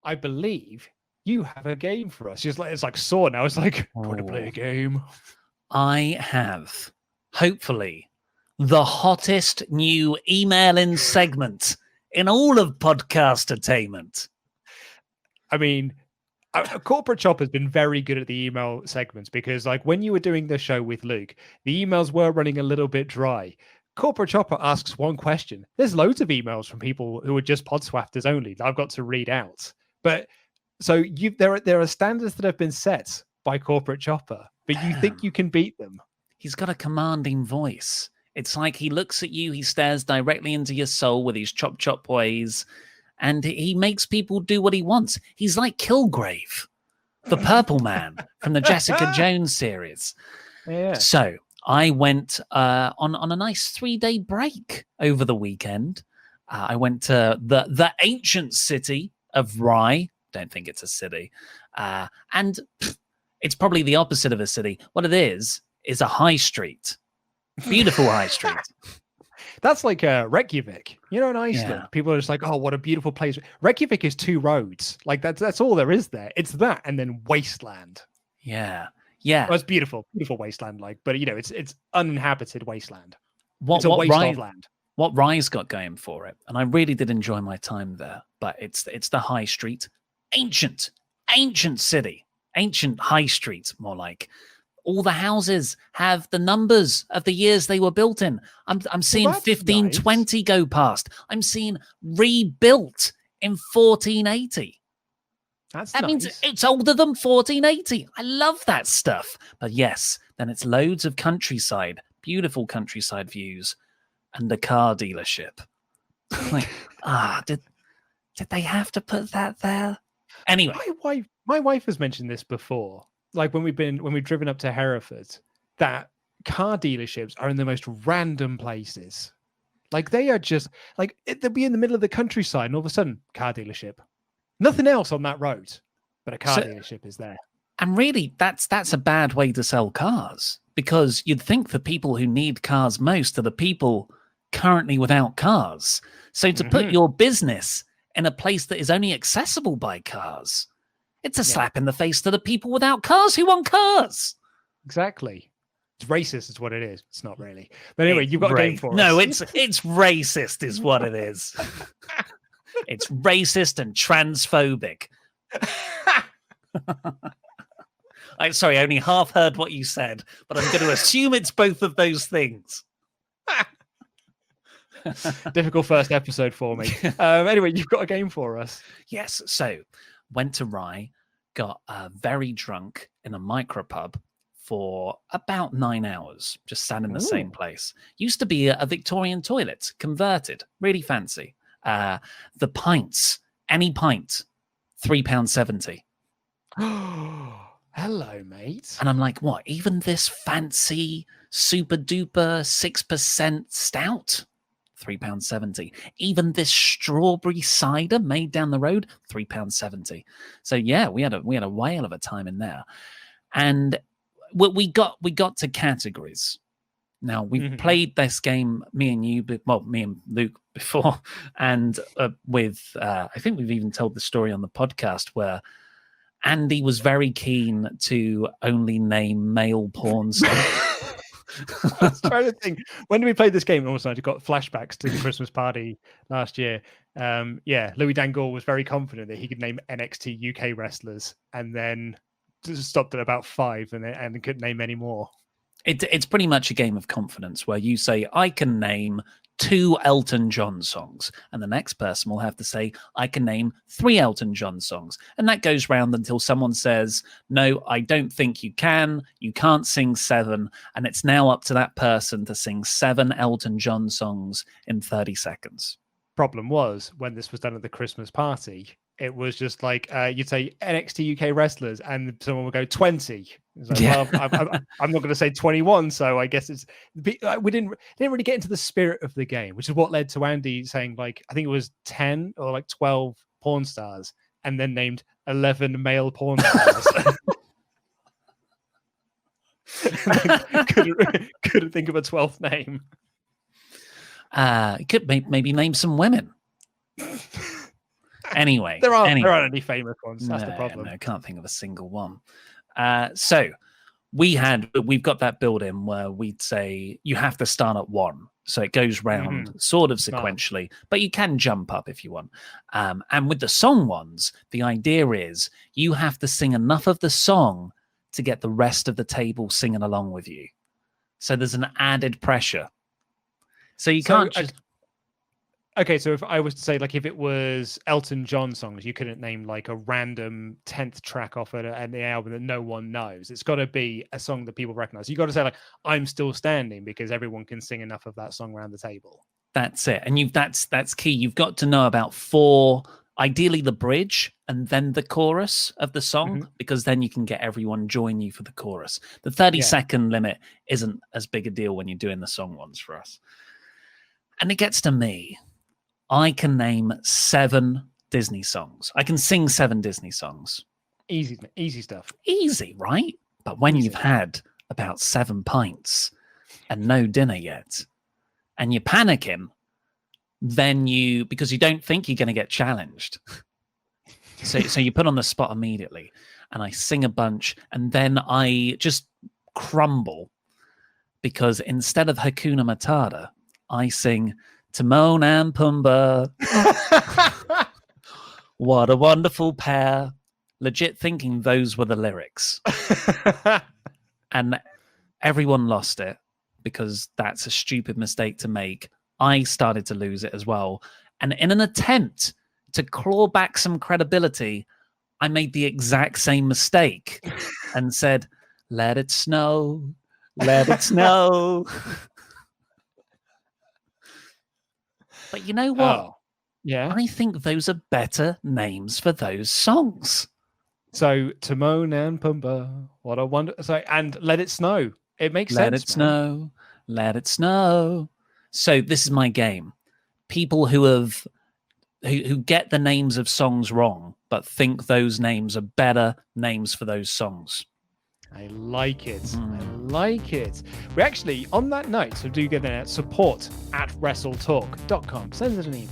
I believe you have a game for us. She's like, it's like Saw now. It's like, trying to play a game. I have, hopefully, the hottest new email-in segment in all of podcast attainment. I mean, Corporate Chop has been very good at the email segments because, like, when you were doing the show with Luke, the emails were running a little bit dry. Corporate Chopper asks one question. There's loads of emails from people who are just Podswafters only that I've got to read out. But so there are standards that have been set by Corporate Chopper, but you think you can beat them. He's got a commanding voice. It's like he looks at you, he stares directly into your soul with his chop ways, and he makes people do what he wants. He's like Kilgrave, the Purple Man from the Jessica Jones series. Yeah. So I went on a nice 3-day break over the weekend. I went to the ancient city of Rye. Don't think it's a city. And it's probably the opposite of a city. What it is a high street. Beautiful high street. That's like Reykjavik. You know, in Iceland, people are just like, oh, what a beautiful place. Reykjavik is 2 roads. Like, that's all there is there. It's that and then wasteland. Yeah. Well, it's beautiful wasteland, like, but you know, it's uninhabited wasteland. It's a waste of land. What Rye's got going for it, and I really did enjoy my time there, but it's the high street. Ancient city. Ancient high street, more like. All the houses have the numbers of the years they were built in. I'm seeing 1520 nice. Go past. I'm seeing rebuilt in 1480. That nice. Means it's older than 1480. I love that stuff. But yes, then it's loads of countryside, beautiful countryside views, and a car dealership. Like, did they have to put that there? Anyway, my wife has mentioned this before. Like when we've driven up to Hereford, that car dealerships are in the most random places. Like they are just like they'll be in the middle of the countryside, and all of a sudden, car dealership. Nothing else on that road, but a car dealership is there. And really, that's a bad way to sell cars, because you'd think the people who need cars most are the people currently without cars. So to put your business in a place that is only accessible by cars, it's a slap in the face to the people without cars who want cars. Exactly. It's racist is what it is. It's not really. But anyway, you've got a game for us. No, it's racist is what it is. It's racist and transphobic. I'm sorry, I only half heard what you said, but I'm going to assume it's both of those things. Difficult first episode for me. Anyway, you've got a game for us. Yes. So went to Rye, got very drunk in a micropub for about 9 hours, just sat in the same place. Used to be a Victorian toilet, converted, really fancy. The pints, any pint, £3.70. Hello, mate. And I'm like, what? Even this fancy, super duper 6% stout? £3.70. Even this strawberry cider made down the road, £3.70. So yeah, we had a whale of a time in there. And we got to categories. Now we've played this game, me and Luke before, and with I think we've even told the story on the podcast where Andy was very keen to only name male porn stars. I was trying to think, when we played this game, also I got flashbacks to the Christmas party last year. Louis Dangour was very confident that he could name NXT UK wrestlers, and then just stopped at about 5 and couldn't name any more. It's pretty much a game of confidence where you say, I can name 2 Elton John songs, and the next person will have to say, I can name 3 Elton John songs. And that goes round until someone says, no, I don't think you can't sing 7, and it's now up to that person to sing 7 Elton John songs in 30 seconds. Problem was, when this was done at the Christmas party, it was just like you'd say NXT UK wrestlers, and someone would go 20. Like, well, I'm not going to say 21, so I guess it's we didn't really get into the spirit of the game, which is what led to Andy saying, like, I think it was 10 or like 12 porn stars, and then named 11 male porn stars. couldn't think of a 12th name. Could maybe name some women. Anyway, there aren't any famous ones. That's no, the problem. No, I can't think of a single one. So we've got that build-in where we'd say you have to start at 1. So it goes round sort of sequentially, but you can jump up if you want. And with the song ones, the idea is you have to sing enough of the song to get the rest of the table singing along with you. So there's an added pressure. So you can't just... Okay, so if I was to say, like, if it was Elton John songs, you couldn't name like a random 10th track off an album that no one knows. It's got to be a song that people recognize. You got to say, like, I'm Still Standing, because everyone can sing enough of that song around the table. That's it. And that's key. You've got to know about 4, ideally the bridge and then the chorus of the song, because then you can get everyone join you for the chorus. The 30-second limit isn't as big a deal when you're doing the song ones for us. And it gets to me. I can name 7 Disney songs. I can sing 7 Disney songs. Easy stuff. Easy, right? But when you've had about 7 pints and no dinner yet, and you're panicking, then because you don't think you're going to get challenged. So you put on the spot immediately, and I sing a bunch, and then I just crumble, because instead of Hakuna Matata, I sing Timon and Pumbaa. What a wonderful pair. Legit thinking those were the lyrics. And everyone lost it, because that's a stupid mistake to make. I started to lose it as well. And in an attempt to claw back some credibility, I made the exact same mistake and said, let it snow, let it snow. But you know what? Oh, yeah. I think those are better names for those songs. So Timon and Pumbaa, what a wonder! So, and Let It Snow. It makes sense. Let it snow, let it snow. So this is my game. People who get the names of songs wrong, but think those names are better names for those songs. I like it. I like it. We actually, on that note, so do get there, support@WrestleTalk.com. Send us an email.